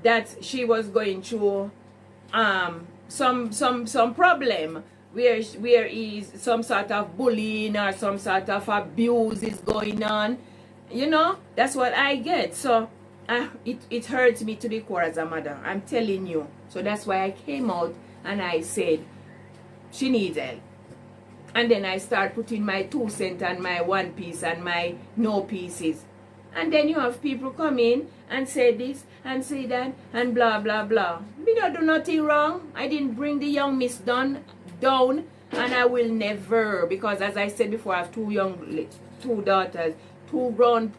that she was going through some problem where is some sort of bullying or some sort of abuse is going on. You know, that's what I get. So it hurts me to the core as a mother, I'm telling you. So that's why I came out and I said she needs help. And then I start putting my 2 cents and my 1 piece and my no pieces. And then you have people come in and say this and say that and blah blah blah. We don't do nothing wrong. I didn't bring the young miss down, and I will never, because as I said before, I have two daughters, two grown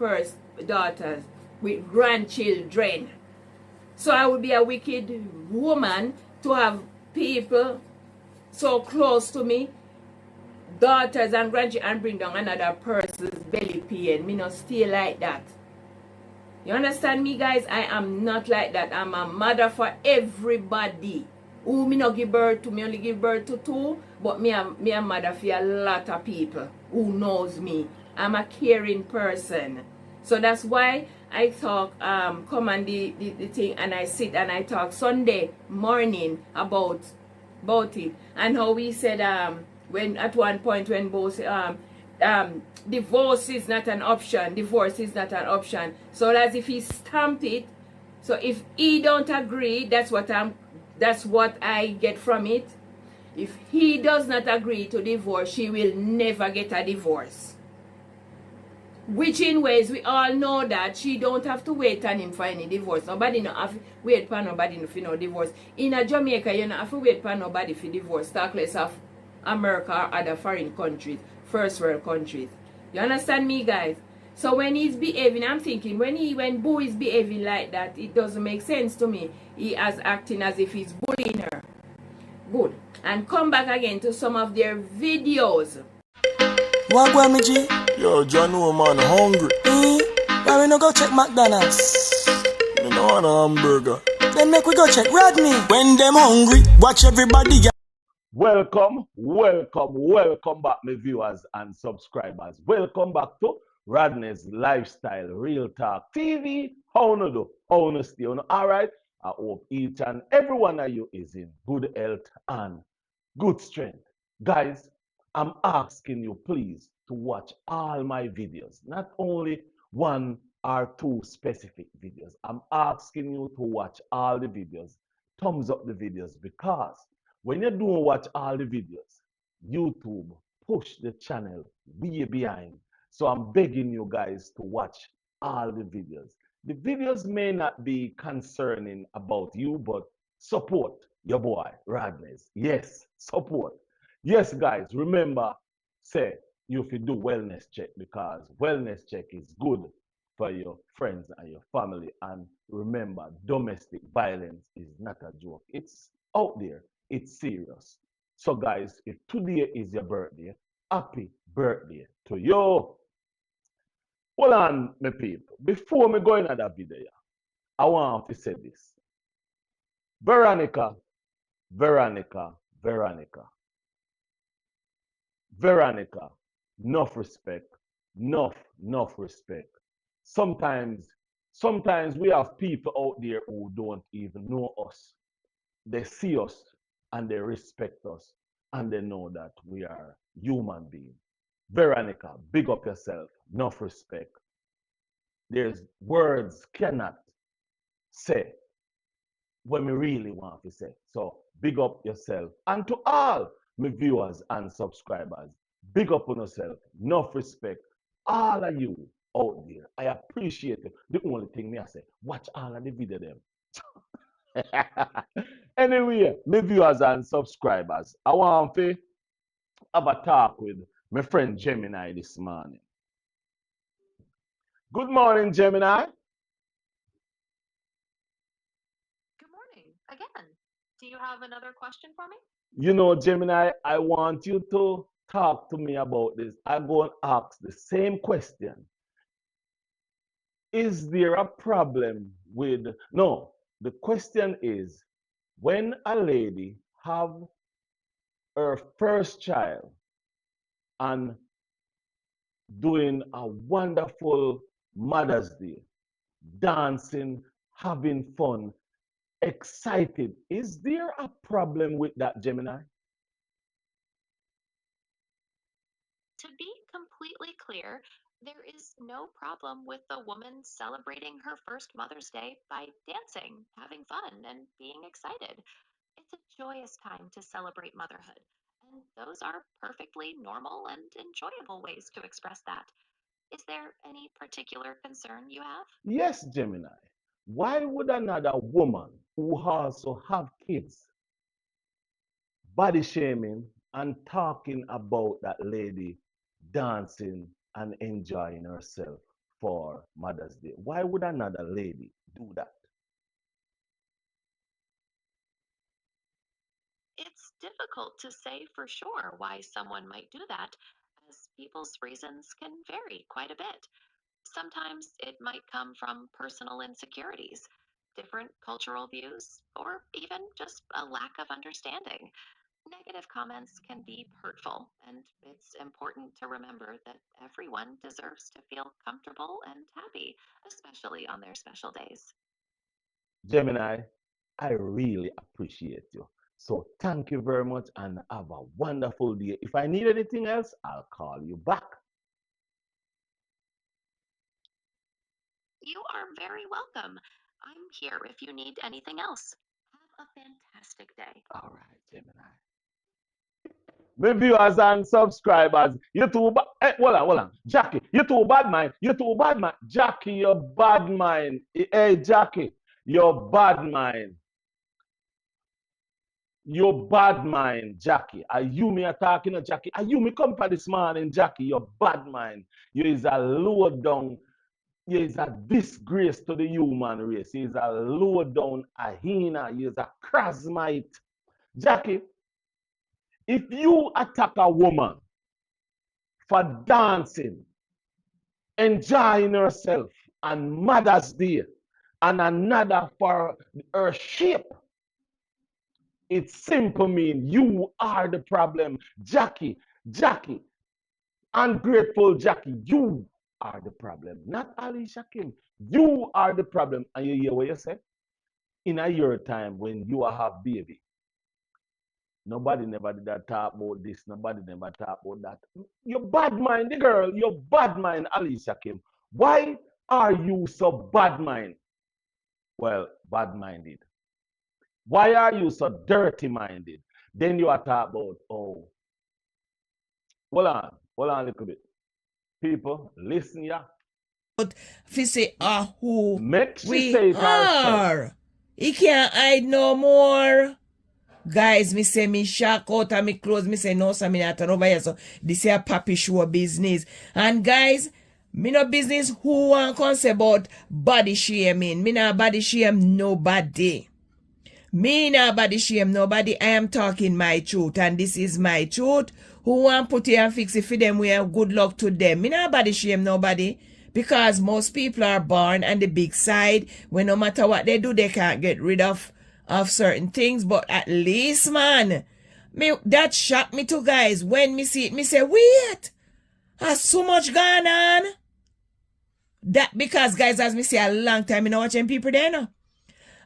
daughters with grandchildren. So I would be a wicked woman to have people so close to me, daughters and grandchildren, and bring down another person's belly pain. Me not stay like that. You understand me, guys? I am not like that. I'm a mother for everybody. Who me not give birth to, me only give birth to 2, but me a mother for a lot of people who knows me. I'm a caring person. So that's why I talk, come on the thing, and I sit and I talk Sunday morning about it. And how we said, when at one point when both divorce is not an option. So as if he stamped it. So if he don't agree, that's what I get from it. If he does not agree to divorce, she will never get a divorce. Which in ways we all know that she don't have to wait on him for any divorce. Nobody no have to wait for nobody for no divorce. In a Jamaica, you don't have to wait for nobody for divorce. Talk less of America or other foreign countries, first world countries. You understand me, guys? So when he's behaving, I'm thinking when Boo is behaving like that, it doesn't make sense to me. He is acting as if he's bullying her. Good. And come back again to some of their videos. What go me G? Yo, John, man, hungry. Why we no go check McDonald's? Me no want a hamburger. Then make we go check Rodney. When them hungry, watch everybody. Welcome back, my viewers and subscribers. Welcome back to Rodney's Lifestyle Real Talk TV. How no do? How no stay? All right? I hope each and every one of you is in good health and good strength. Guys, I'm asking you please to watch all my videos, not only 1 or 2 specific videos. I'm asking you to watch all the videos. Thumbs up the videos, because when you don't watch all the videos, YouTube push the channel way behind. So I'm begging you guys to watch all the videos. The videos may not be concerning about you, but support your boy, Rodney's. Yes, support. Yes, guys, remember, say, you should do wellness check, because wellness check is good for your friends and your family. And remember, domestic violence is not a joke. It's out there. It's serious. So guys, if today is your birthday, happy birthday to you. Hold on, my people. Before me go into that video, I want to say this. Veronica, enough respect, enough respect. Sometimes we have people out there who don't even know us. They see us and they respect us, and they know that we are human beings. Veronica, big up yourself, enough respect. There's words cannot say what we really want to say. So big up yourself. And to all my viewers and subscribers, big up on yourself, enough respect. All of you out there, I appreciate it. The only thing me I say, watch all of the video them. Anyway, my viewers and subscribers, I want to have a talk with my friend Gemini this morning. Good morning, Gemini. Good morning again. Do you have another question for me? You know, Gemini, I want you to talk to me about this. I'm going to ask the same question. Is there a problem with, no, the question is, when a lady have her first child and doing a wonderful Mother's Day, dancing, having fun, excited. Is there a problem with that, Gemini? To be completely clear, there is no problem with a woman celebrating her first Mother's Day by dancing, having fun, and being excited. It's a joyous time to celebrate motherhood, and those are perfectly normal and enjoyable ways to express that. Is there any particular concern you have? Yes, Gemini. Why would another woman who also have kids body shaming and talking about that lady dancing and enjoying herself for Mother's Day? Why would another lady do that? It's difficult to say for sure why someone might do that, as people's reasons can vary quite a bit. Sometimes it might come from personal insecurities, different cultural views, or even just a lack of understanding. Negative comments can be hurtful, and it's important to remember that everyone deserves to feel comfortable and happy, especially on their special days. Gemini, I really appreciate you. So thank you very much and have a wonderful day. If I need anything else, I'll call you back. You are very welcome. I'm here if you need anything else. Have a fantastic day. All right, Gemini. My viewers and subscribers, you too hold on. Jackie, you too bad mind. You too bad mind. Jackie, your bad mind. Hey, Jackie, your bad mind. Your bad mind, Jackie. Are you me attacking Jackie? Are you me come for this morning, Jackie? Your bad mind. You is a low down. You is a disgrace to the human race. You is a low down hyena. You is a crasmite. Jackie, if you attack a woman for dancing, enjoying herself on Mother's Day, and another for her shape, it simply means you are the problem. Jackie, ungrateful Jackie, you are the problem. Not Alicia Kim. You are the problem. And you hear what you say? In a year time when you have baby, nobody never did that talk about this. Nobody never talk about that. Your bad mind, the girl, your bad mind, Alicia Kim. Why are you so bad mind? Well, bad minded. Why are you so dirty minded? Then you are talk about, oh, hold on a little bit. People, listen, yeah. Fi say who Make she we say it herself. are. He can't hide no more. Guys, me say me shock out of me clothes. Me say no, so me not turn over here. So this is a papi show business. And guys, me no business who want come say about body shaming. Me not body shame nobody. Me not body shame nobody. I am talking my truth, and this is my truth. Who want put it and fix it for them? We have good luck to them. Me not body shame nobody. Because most people are born on the big side, where no matter what they do, they can't get rid of certain things. But at least, man, me that shocked me too, guys. When me see it, me say, wait, has so much gone on. That because, guys, as me say a long time, me not watching people there now.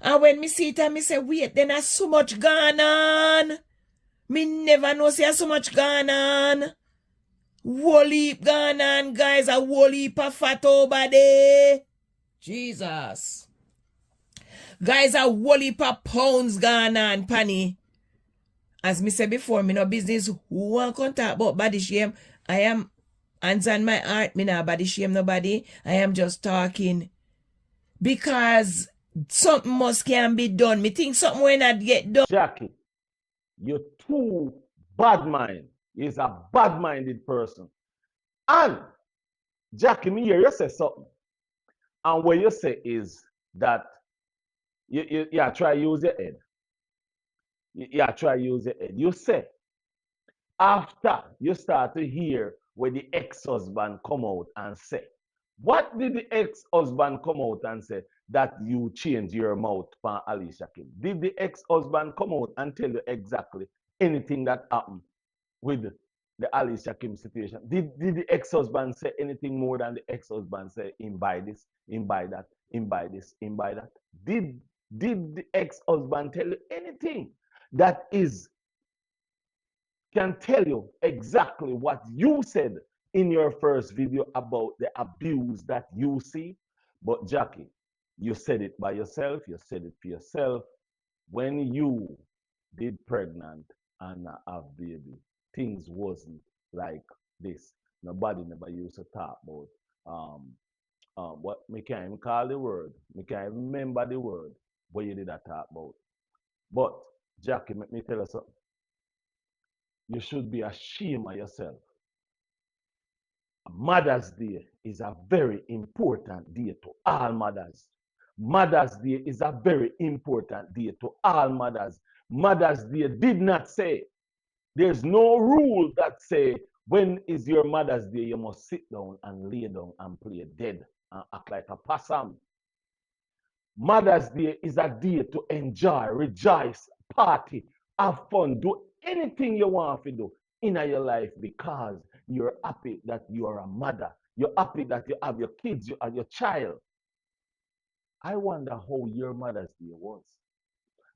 And when me see it, and me say, wait, then has so much gone on. Me never know say so much gone on. Whole heap gone on, guys. A whole heap of fat over there. Jesus. Guys, a whole heap of pounds gone on, Panny. As me said before, me no business who want to talk about body shame. I am hands on my heart. Me not body shame nobody. I am just talking. Because something must can be done. Me think something will not get done. Jackie, you're too bad mind. He's a bad minded person. And Jackie, me hear you say something. And what you say is that you try use your head. You try use your head. You say after you start to hear where the ex-husband come out and say, what did the ex-husband come out and say that you change your mouth for Alicia Kim? Did the ex-husband come out and tell you exactly anything that happened with the Alicia Kim situation? Did the ex-husband say anything more than the ex-husband say, him buy this, him buy that, him buy this, him buy that? Did Did the ex-husband tell you anything that can tell you exactly what you said in your first video about the abuse that you see? But Jackie, you said it by yourself, you said it for yourself. When you did pregnant and have baby, things wasn't like this. Nobody never used to talk about what me can't even call the word. Me can't even remember the word what you did that talk about. But Jackie, let me tell you something. You should be ashamed of yourself. Mother's Day is a very important day to all mothers. Mother's Day is a very important day to all mothers. Mother's Day did not say, there's no rule that say, when is your Mother's Day, you must sit down and lay down and play dead and act like a possum. Mother's Day is a day to enjoy, rejoice, party, have fun, do anything you want to do in your life because you're happy that you are a mother. You're happy that you have your kids, you have your child. I wonder how your Mother's Day was.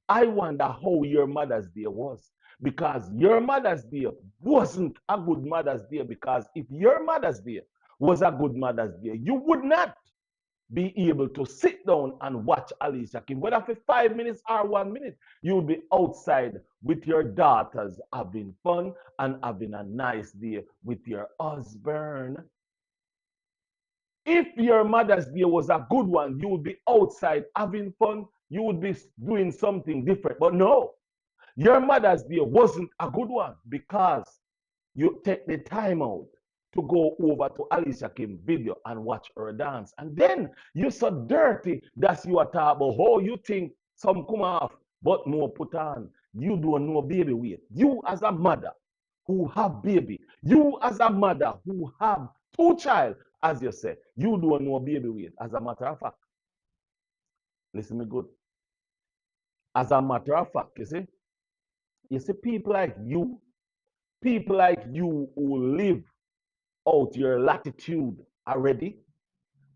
I wonder how your Mother's Day was. Because your Mother's Day wasn't a good Mother's Day. Because if your Mother's Day was a good Mother's Day, you would not be able to sit down and watch Alicia Kim, whether for 5 minutes or 1 minute, you'll be outside with your daughters having fun and having a nice day with your husband. If your Mother's Day was a good one, you would be outside having fun, you would be doing something different. But no, your Mother's Day wasn't a good one because you take the time out to go over to Alicia Kim video and watch her dance. And then you're so dirty that you are talking about how you think some come off, but no put on. You don't know baby weight. You as a mother who have baby, you as a mother who have two child, as you say, you don't know baby weight. As a matter of fact, listen me good. As a matter of fact, you see people like you who live out your latitude already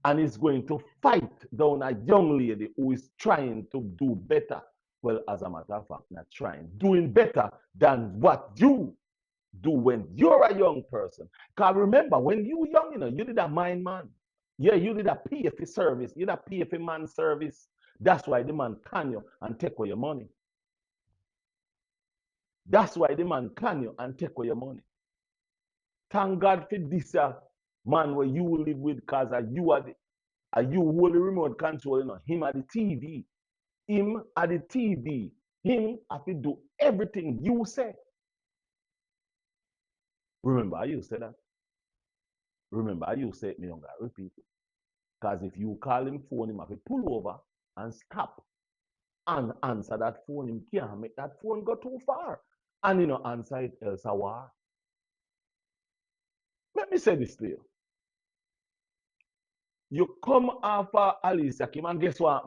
and is going to fight down a young lady who is trying to do better. Well, as a matter of fact, not trying, doing better than what you do when you're a young person. Because remember, when you were young, you did a mind man. Yeah, you did a PFA service. You did a PFA man service. That's why the man can you and take away your money. That's why the man can you and take away your money. Thank God for this man where you live with because you hold the remote control, him at the TV. Him at the TV. Him have to do everything you say. Remember, I used to say that. Remember, I used to say it, me don't gotta repeat it. Because if you call him phone, him have to pull over and stop and answer that phone. Him can't make that phone go too far. And answer it else a war. Let me say this to you. You come after Alicia Kim and guess what?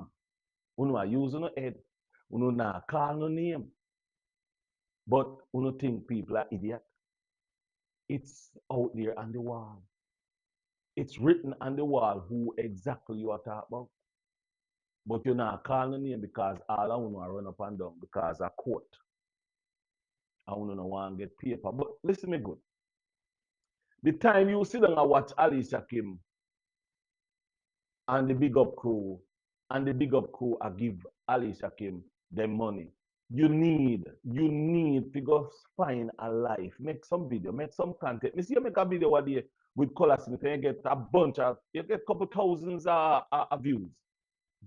You are using your head. You not call no name. But you think people are idiot. It's out there on the wall. It's written on the wall who exactly you are talking about. But you're not calling no name because all I want to run up and down because of court. I want to want to get paper. But listen me good. The time you sit down and watch Alicia Kim and the big up crew, and the big up crew I give Alicia Kim their money. You need to go find a life, make some video, make some content. You see, you make a video one day with Color Smith and you get a bunch of, you get a couple thousands of views.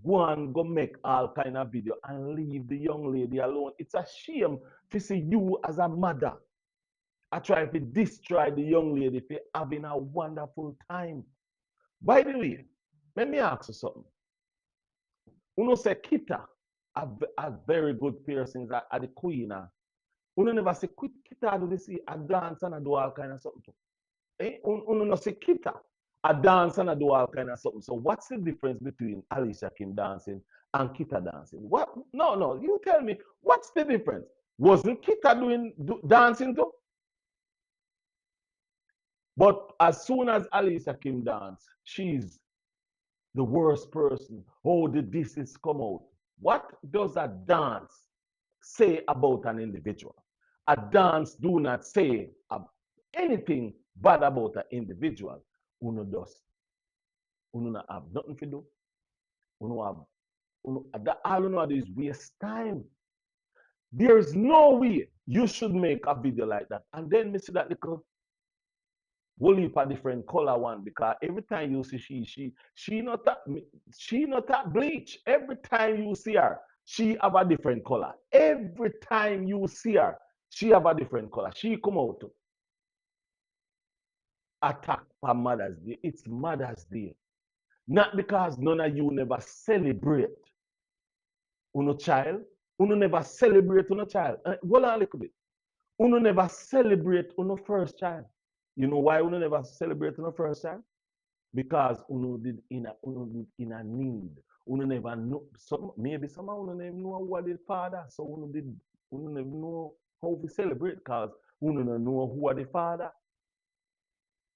Go and go make all kind of video and leave the young lady alone. It's a shame to see you as a mother. I try to destroy the young lady for having a wonderful time. By the way, let me ask you something. You say Kita a very good piercings at the queen. You never say Kita do this a dance and do all kind of something. You no say Kita a dance and do all kind of something. So what's the difference between Alicia Kim dancing and Kita dancing? What? No. You tell me what's the difference? Wasn't Kita dancing too? But as soon as Alicia Kim dance, she's the worst person. Oh, the this is come out. What does a dance say about an individual? A dance do not say anything bad about an individual. Uno does. Uno not have nothing to do. Uno have, all you know do is waste time. There's no way you should make a video like that. And then me see that little whole heap of different color one, because every time you see she not that bleach. Every time you see her, she have a different color. Every time you see her, she have a different color. She come out to attack for Mother's Day. It's Mother's Day. Not because none of you never celebrate uno child. Uno never celebrate uno child. Hold on a little bit. Uno never celebrate uno first child. You know why uno never celebrate uno first child? Because uno did in a need. Uno never know. Maybe some of uno never know what the father. So uno never know how to celebrate, because uno don't know who are the father.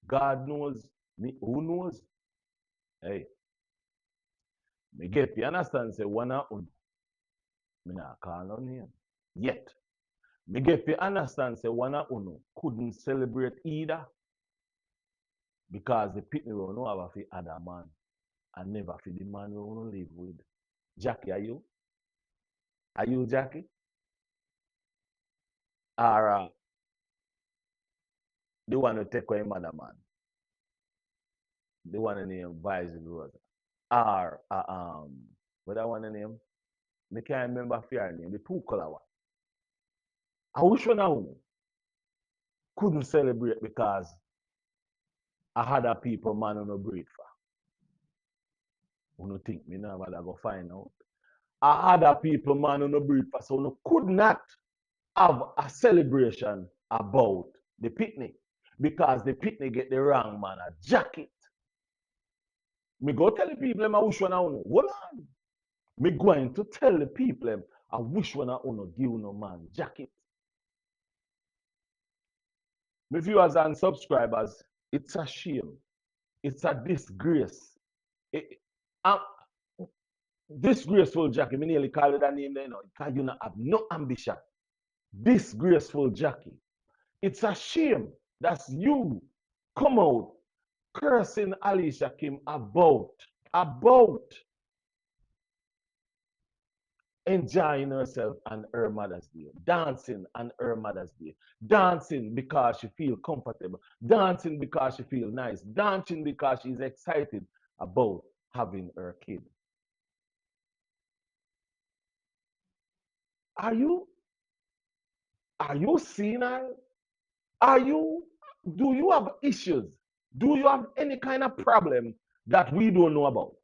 God knows. Who knows? Hey, me get you understand? Say one of uno. Me not call on him yet. Me get you understand? Say one of uno couldn't celebrate either, because the people will know about the other man and never for the man we want to live with. Jackie, are you? Are you Jackie? Or the one who take away mother man? The one named Vice Rosa? Or what that one name? I can't remember her name. The two color one. I wish one of them couldn't celebrate because I had a people man on a breed for. You don't think me now, but I go find out. I had a people man on a breed for, so you could not have a celebration about the picnic, because the picnic get the wrong man a jacket. Me go tell the people I wish one of them. Hold on. Me going to tell the people I wish one of them give no man jacket. My viewers and subscribers, it's a shame. It's a disgrace. Uh, disgraceful Jackie. Me nearly call it a name there now, because you not have no ambition. Disgraceful Jackie. It's a shame that's you come out cursing Alicia Kim about enjoying herself on her Mother's Day, dancing on her Mother's Day, dancing because she feel comfortable, dancing because she feel nice, dancing because she's excited about having her kid. Are you senile? Do you have issues? Do you have any kind of problem that we don't know about?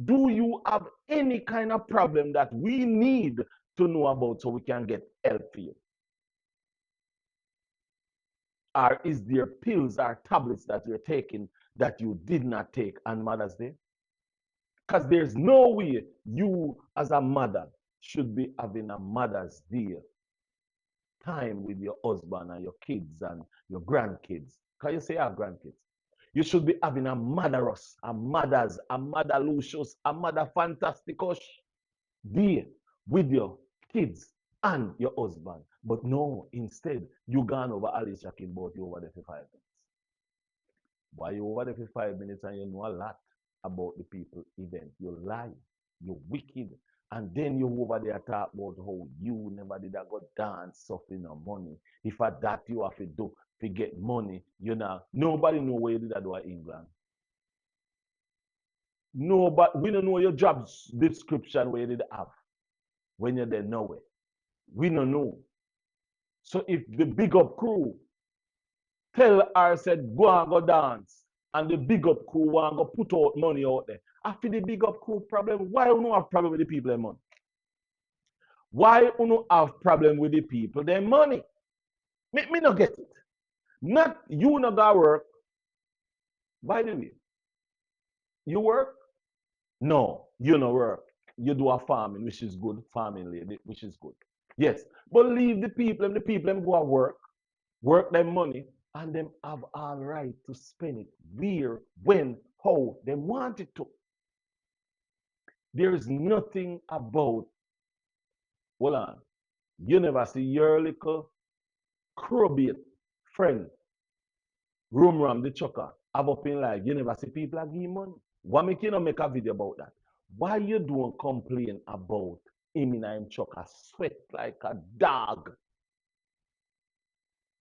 Do you have any kind of problem that we need to know about so we can get help for you? Or is there pills or tablets that you're taking that you did not take on Mother's Day? Because there's no way you as a mother should be having a Mother's Day time with your husband and your kids and your grandkids. Can you say you have grandkids? You should be having a motherus, a mother's, a mother Lucius, a mother fantasticus day with your kids and your husband. But no, instead, you gone over Alicia Kim, but you over there for 5 minutes. Why you over there for 5 minutes and you know a lot about the people event? You lie, you wicked, and then you over there talk about how you never did that go dance suffering no money. If at that you have to do to get money, you know, nobody know where you did that do in England. Nobody, we don't know your job description where you did have when you're there nowhere. We don't know. So if the big up crew tell her said go and go dance, and the big up crew want to go put out money out there, after the big up crew problem, why you no have problem with the people their money? Why you no have problem with the people their money? Me not get it. Not you not go work. By the way, you work? No, you no work. You do a farming, which is good. Farming lady, which is good. Yes, but leave the people them go to work them money, and them have all right to spend it where, when, how they want it to. There is nothing about Hold on. You never see your little crowbait friend, room ram the chucker, have up in life. You never see people like give money. Why make you not make a video about that? Why you don't complain about him in him chucker sweat like a dog?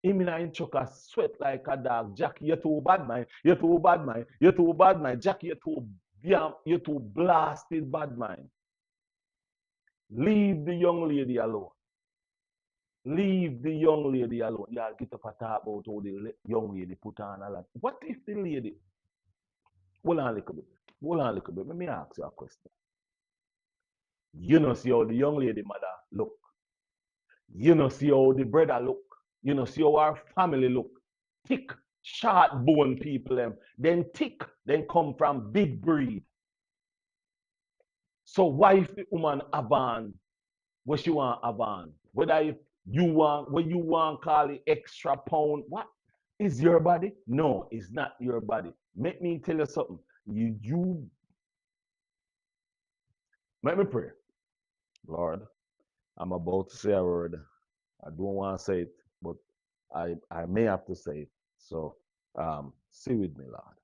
Him in him chucker sweat like a dog. Jackie, you're too bad, man. You're too bad, man. You're too bad, man. Jackie, you're too blasted bad, man. Leave the young lady alone. Leave the young lady alone. Y'all get up and talk about how the young lady put on a lot. What if the lady? Hold on a little bit. Hold on a little bit. Let me ask you a question. You know see how the young lady mother look. You know see how the brother look. You know see how our family look. Thick, short bone people them. Then thick, then come from big breed. So why if the woman have on what she want have on? Whether if you want what you want call it extra pound, what is your body? No, it's not your body. Let me tell you something. You let me pray. Lord, I'm about to say a word. I don't want to say it, but I may have to say it. So see with me, Lord.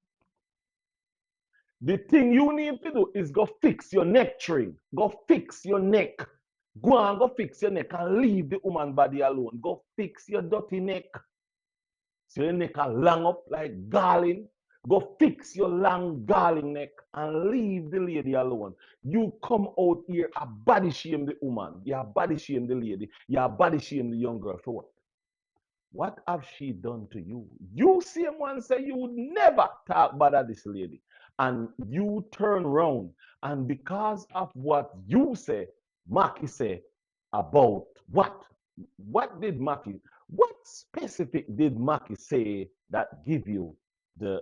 The thing you need to do is go fix your neck string. Go fix your neck. Go and go fix your neck and leave the woman body alone. Go fix your dirty neck. So your neck are long up like garland. Go fix your long garland neck and leave the lady alone. You come out here and body shame the woman. You body shame the lady. You body shame the young girl for what? What have she done to you? You see one say you would never talk bad at this lady. And you turn around. And because of what you say, Maki say about what? What did Maki, what specific did Maki say that give you the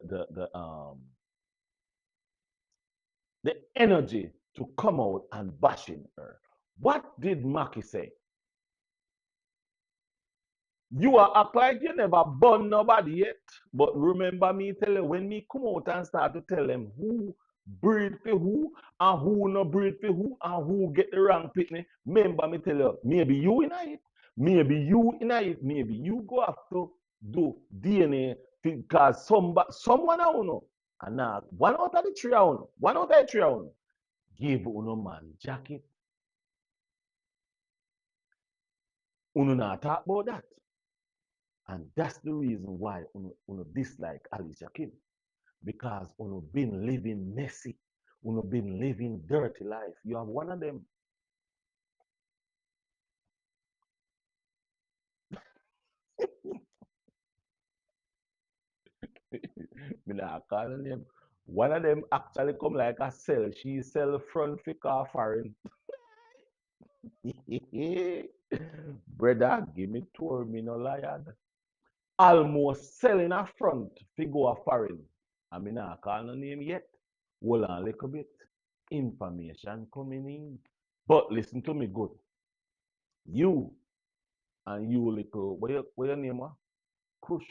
energy to come out and bashing her? What did Maki say? You are act like you never born nobody yet. But remember me tell you, when me come out and start to tell them who breed for who and who no breed for who and who get the wrong pitney, remember me tell you, maybe you in it, maybe you in it, maybe you go have to do DNA because someone I don't know. And now one out of the three I don't know, one out of the three I don't know, give uno man jacket. Uno not talk about that. And that's the reason why uno dislike Alicia Kim. Because uno been living messy. Uno been living dirty life. You have one of them. Me not call her name. One of them actually come like a cell. She sell front for car foreign. Brother, give me tour, me no liar. Almost selling a front to go a foreign. I mean, I call no name yet. Hold on a little bit. Information coming in. But listen to me good. You and you little, what your name? Kush.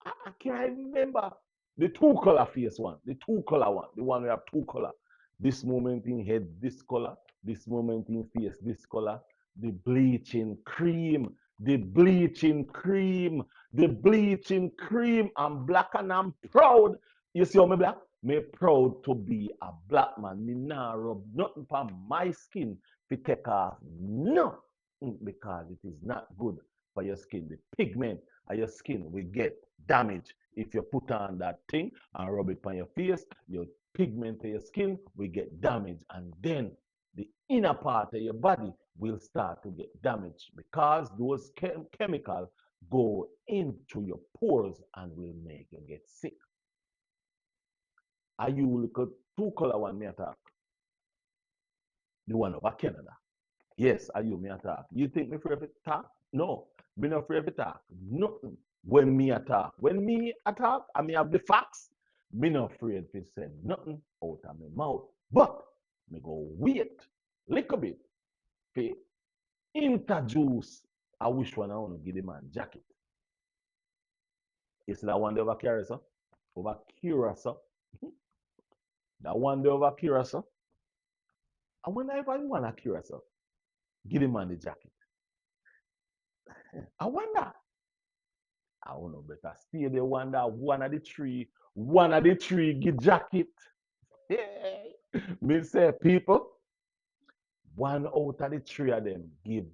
I can't remember. The two color face one. The two color one. The one we have two color. This moment in head, this color. This moment in face, this color. The bleaching cream. The bleaching cream. The bleaching cream. I'm black and I'm proud. You see how me black? Me proud to be a black man. Me nah rub nothing from my skin to take off. No. Because it is not good for your skin. The pigment of your skin will get damaged if you put on that thing and rub it on your face. Your pigment of your skin will get damaged, and then the inner part of your body will start to get damaged because those chemicals go into your pores and will make you get sick. Are you look at two color one me attack? The one over Canada. Yes, are you me attack? You think me afraid to talk? No, me not afraid to talk. Nothing. When me attack, I me have the facts. Me not afraid to say nothing out of my mouth. But me go wait little bit to introduce. I wish one I want to give the man jacket. It's that one over Curacao, over Curacao. That one over Curacao. I wonder if I want a Curacao. Give the man the jacket. I wonder. I don't know, better stay there, wonder one of the three give jacket. Hey. Me say, people, one out of the three of them give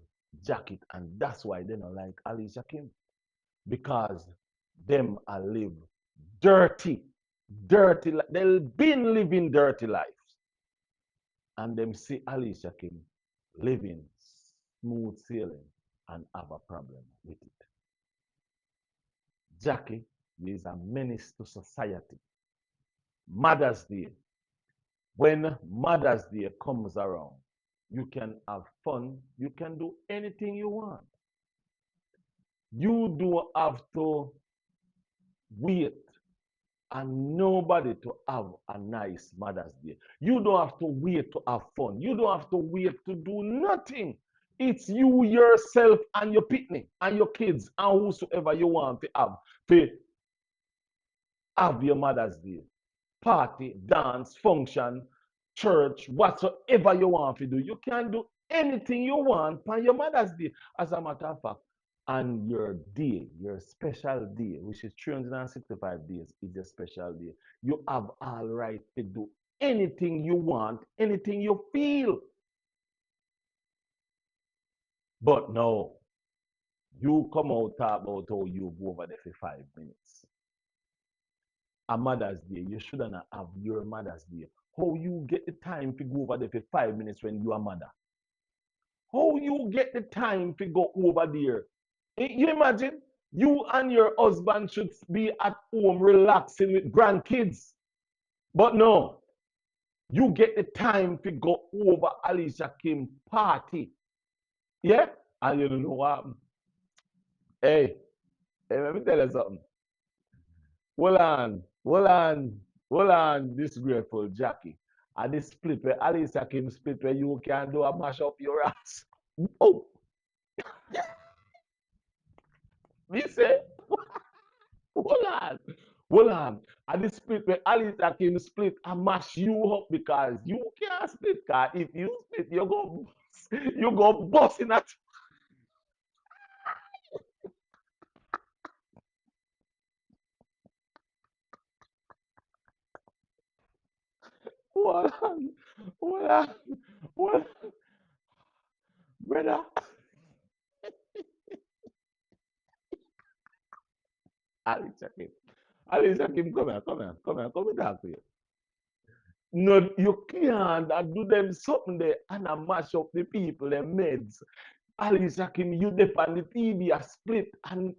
jacket, and that's why they don't like Alicia Kim. Because them are live dirty, they've been living dirty lives. And them see Alicia Kim living smooth sailing and have a problem with it. Jackie is a menace to society. Mother's Day. When Mother's Day comes around, you can have fun. You can do anything you want. You don't have to wait and nobody to have a nice Mother's Day. You don't have to wait to have fun. You don't have to wait to do nothing. It's you, yourself, and your picnic, and your kids, and whosoever you want to have your Mother's Day. Party, dance, function, church, whatsoever you want to do. You can do anything you want on your Mother's Day. As a matter of fact, and your day, your special day, which is 365 days, is a special day. You have all right to do anything you want, anything you feel. But no, you come out talk about how you go over there for 5 minutes. A Mother's Day, you shouldn't have your Mother's Day. How you get the time to go over there for 5 minutes when you are mother? How you get the time to go over there? You imagine you and your husband should be at home relaxing with grandkids. But no, you get the time to go over Alicia Kim party. Yeah? And you don't know what? Hey, let me tell you something. Hold on, this grateful Jackie. And this split where Alicia Kim split where you can do a mash up your ass. Oh, me say, hold on. And this split where Alicia Kim split and mash you up because you can't split. Cause if you split, you go bust in that. Hold on, hold on, hold on, brother. Alicia Kim. Alicia Kim, come and talk to you. No, you can't do them something there and I mash up the people, their meds. Alicia Kim, you dep on the TV, a split, and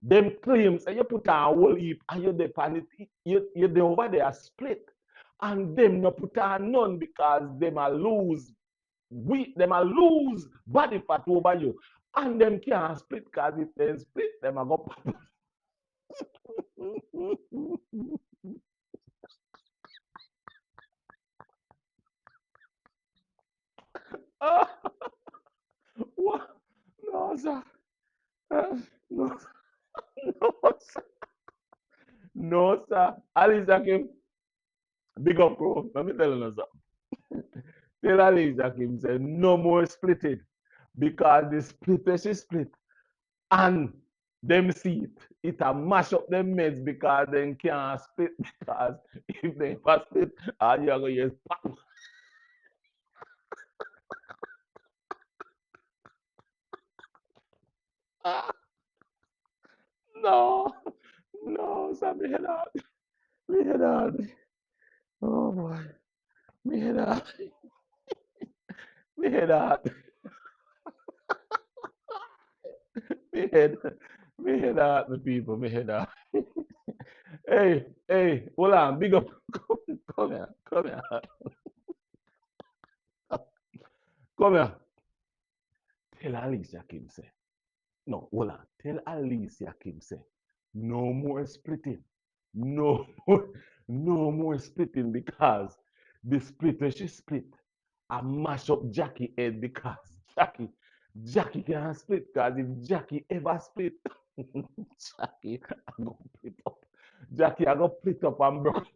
them claims, and you put on a whole heap, and you dep on it, you dey over there split. And them no put on none because them a lose them a lose body fat over you. And them can't split because if they split, them a go. What? No, sir. No, no, sir. No, sir. Alicia Kim, big up, bro. Let me tell you something. Tell Alicia Kim say no more splitting because the split she split and them see it. It a mash up them meds because they can't split because if they ever split, all you are going to use pop. No, no, sir, me head out. Me head out. Oh boy. Me head out. Me head out. Me head. Me head out, my people. Me head out. Hey, hold on. Big up. Come here. Come here. Come here. Tell Alicia Kim say. No, hold on. Tell Alicia Kim say. No more splitting. No more, no more splitting because the split when she split, I mash up Jackie head because Jackie can't split because if Jackie ever split, Jackie I go split up. Jackie I go split up and broke.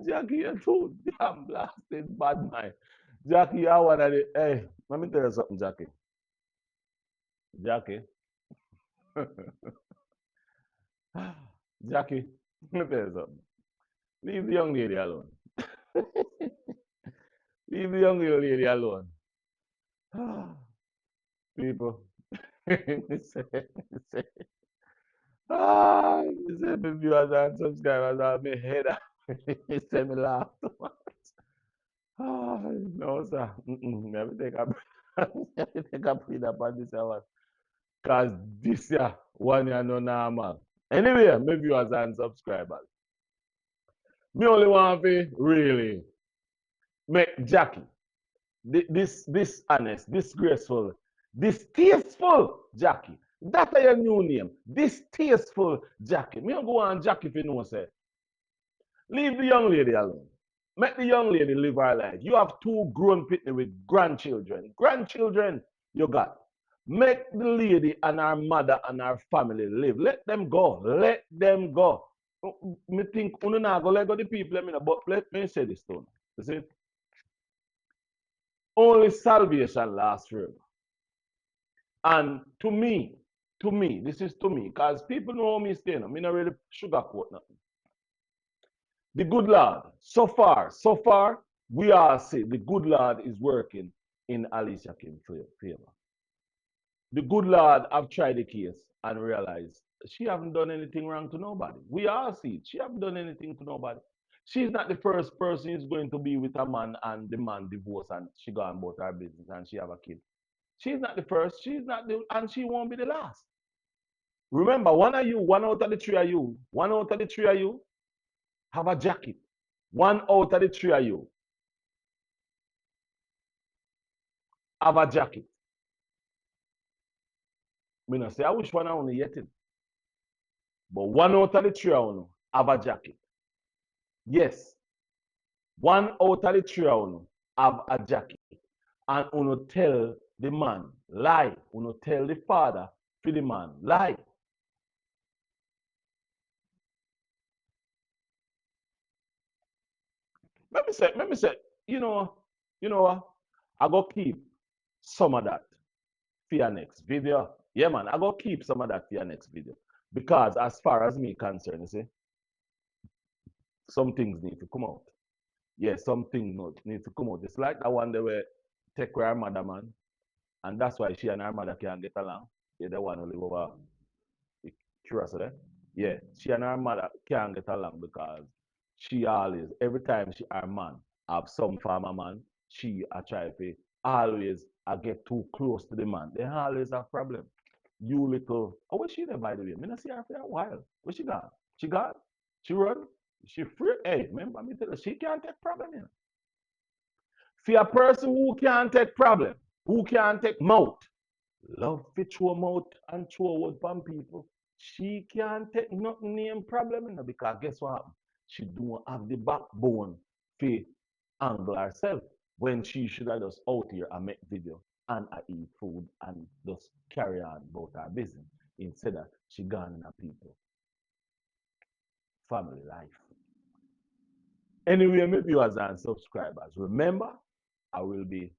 Jackie, you're too damn blasted bad mind. Jackie, I want to, hey, let me tell you something, Jackie. Jackie. Jackie, let me tell you something. Leave the young lady alone. Leave the young lady alone. People. He say, he said, the viewers and subscribers are my head. He said, me laugh too much. No, sir. Never take a never take a breather upon this one. Because this year, one year no normal. Anyway, my viewers and subscribers. Me only want to really make Jackie this honest, this graceful, this tasteful Jackie. That's your new name. This tasteful Jackie. Me don't go on Jackie if you know say. Leave the young lady alone. Make the young lady live her life. You have two grown people with grandchildren. Grandchildren you got. Make the lady and her mother and her family live. Let them go. Let them go. Me think you not go let go the people, but let me say this to you. You see? Only salvation lasts forever. And to me, this is to me, because people know how me staying. I'm not really sugarcoat nothing. The good Lord, so far, we all see the good Lord is working in Alicia Kim's favor. The good Lord have tried the case and realized she haven't done anything wrong to nobody. We all see it. She haven't done anything to nobody. She's not the first person who's going to be with a man and the man divorce and she gone about her business and she have a kid. She's not the first. She's not the, and she won't be the last. Remember, one of you, one out of the three of you, one out of the three of you have a jacket. One out of the three of you have a jacket. Me not say I wish one only yet it. But one out of the three of you have a jacket. Yes. One out of the three of you have a jacket. And uno tell the man, lie. Uno tell the father for the man, lie. Let me say, you know what? I go keep some of that for your next video. Yeah, man, I go keep some of that for your next video. Because as far as me concerned, you see, some things need to come out. Yeah, some things need to come out. It's like that one they were take her mother, man. And that's why she and her mother can't get along. Yeah, the one who live over the curiosity. Yeah, she and her mother can't get along because she always, every time she her man have some farmer man, she a try to always get too close to the man. They always have problem. You little, oh, where she there by the way? Me not see her for a while. Where she gone? She gone? She run? She free? Hey, remember me tell her, she can't take problem here. For a person who can't take problem, who can't take mouth, love to throw mouth and throw word from people. She can't take nothing name problem in her because guess what happened? She don't have the backbone to angle herself when she should have just out here and make video and I eat food and just carry on about her business instead of she gone in her people family life. Anyway, my viewers and subscribers, remember I will be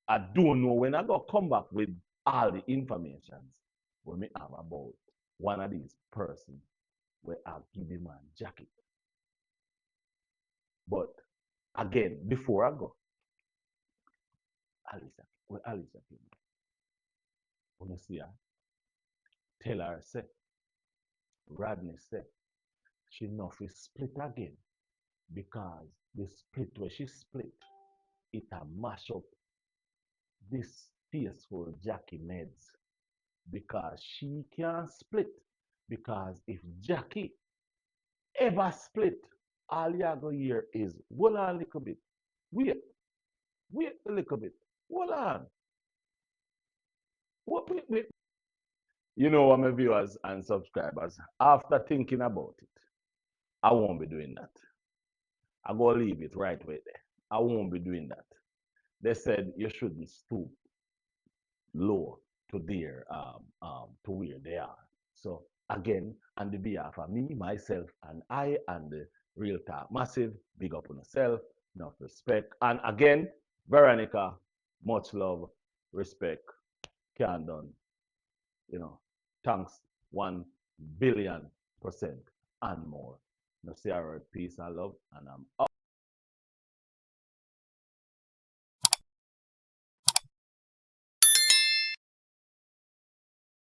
I don't know when I go come back with all the informations when we have about one of these persons where I'll give him a jacket. But again, before I go, Alicia, when Alicia came, when you see her, tell her, say, Rodney said, she know fi split again because the split where she split, it a mash up this peaceful Jackie meds because she can't split. Because if Jackie ever split, all you go hear is, hold on a little bit. Wait, wait a little bit. Hold on. Wait. You know what, my viewers and subscribers, after thinking about it, I won't be doing that. I go leave it right where there. I won't be doing that. They said you shouldn't stoop low to their to where they are. So again, on the behalf of me, myself, and I, and the Real talk massive. Big up on yourself. Enough respect. And again, Veronica, much love, respect. Can done. You know, thanks 1 billion% and more. Now, see our peace and love, and I'm out.